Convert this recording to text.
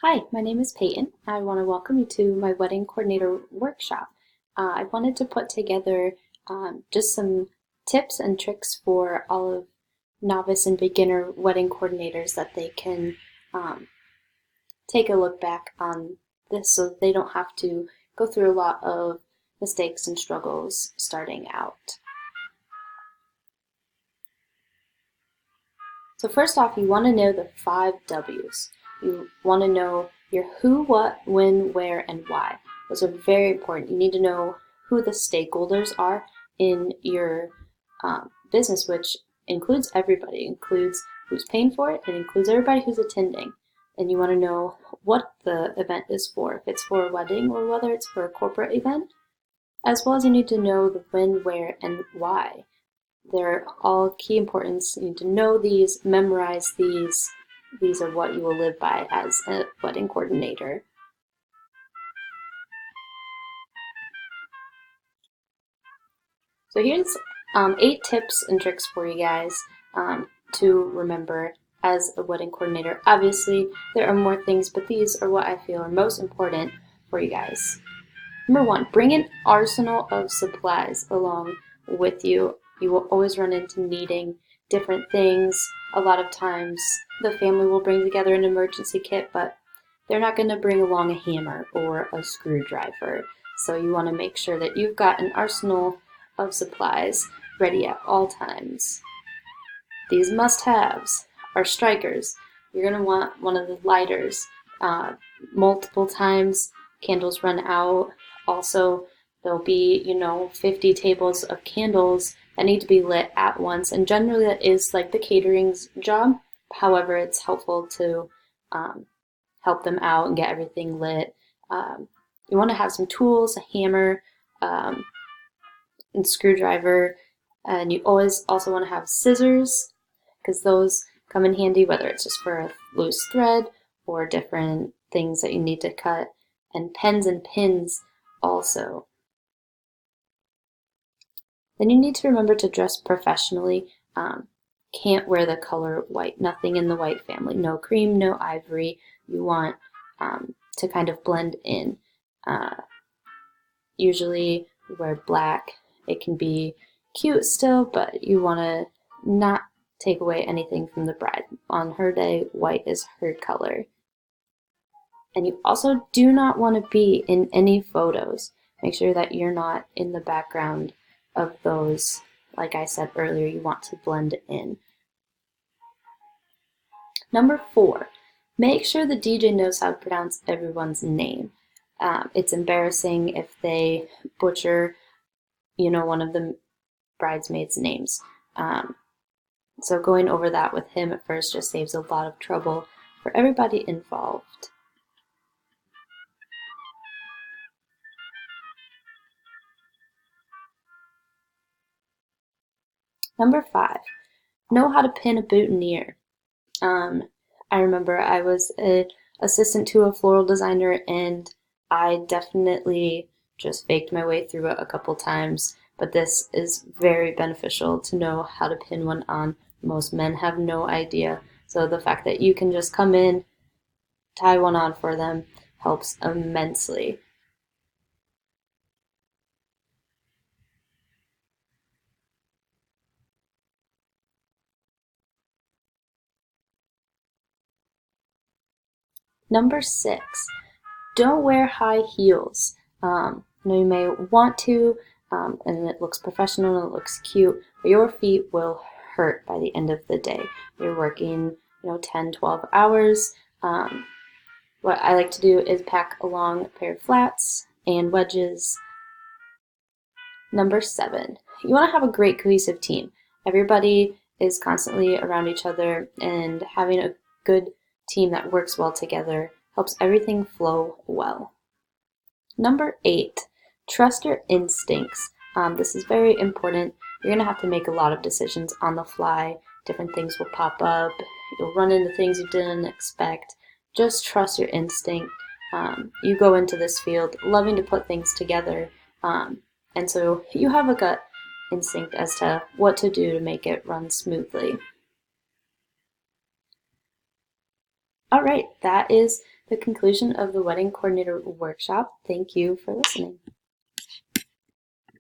Hi, my name is Peyton. I want to welcome you to my wedding coordinator workshop. I wanted to put together just some tips and tricks for all of novice and beginner wedding coordinators that they can um, take a look back on this so that they don't have to go through a lot of mistakes and struggles starting out. So first off, you want to know the 5 W's. You want to know your who, what, when, where, and why. Those are very important. You need to know who the stakeholders are in your business, which includes everybody. It includes who's paying for it. It includes everybody who's attending. And you want to know what the event is for, if it's for a wedding or whether it's for a corporate event, as well as you need to know the when, where, and why. They're all key importance. You need to know these, memorize these. These are what you will live by as a wedding coordinator. So here's 8 tips and tricks for you guys to remember as a wedding coordinator. Obviously, there are more things, but these are what I feel are most important for you guys. Number 1, bring an arsenal of supplies along with you. You will always run into needing different things. A lot of times the family will bring together an emergency kit, but they're not going to bring along a hammer or a screwdriver. So you want to make sure that you've got an arsenal of supplies ready at all times. These must-haves are strikers. You're going to want one of the lighters multiple times. Candles run out. Also, there'll be, 50 tables of candles that need to be lit at once, and generally that is like the catering's job. However, it's helpful to help them out and get everything lit. You want to have some tools, a hammer, and screwdriver, and you always also want to have scissors because those come in handy, whether it's just for a loose thread or different things that you need to cut, and pens and pins also. Then you need to remember to dress professionally. Can't wear the color white, nothing in the white family, no cream, no ivory. You want to kind of blend in. Usually wear black. It can be cute still, but you want to not take away anything from the bride. On her day, white is her color. And you also do not want to be in any photos. Make sure that you're not in the background of those. Like I said earlier, you want to blend in. Number 4, make sure the DJ knows how to pronounce everyone's name. It's embarrassing if they butcher, one of the bridesmaids' names. So going over that with him at first just saves a lot of trouble for everybody involved. Number 5, know how to pin a boutonniere. I remember I was an assistant to a floral designer, and I definitely just faked my way through it a couple times, but this is very beneficial to know how to pin one on. Most men have no idea, so the fact that you can just come in, tie one on for them, helps immensely. Number 6, don't wear high heels. You may want to, and it looks professional and it looks cute, but your feet will hurt by the end of the day. You're working, 10, 12 hours. What I like to do is pack along a pair of flats and wedges. Number 7, you want to have a great cohesive team. Everybody is constantly around each other, and having a good team that works well together helps everything flow well. Number 8, trust your instincts. This is very important. You're going to have to make a lot of decisions on the fly. Different things will pop up. You'll run into things you didn't expect. Just trust your instinct. You go into this field loving to put things together, and so you have a gut instinct as to what to do to make it run smoothly. All right, that is the conclusion of the wedding coordinator workshop. Thank you for listening.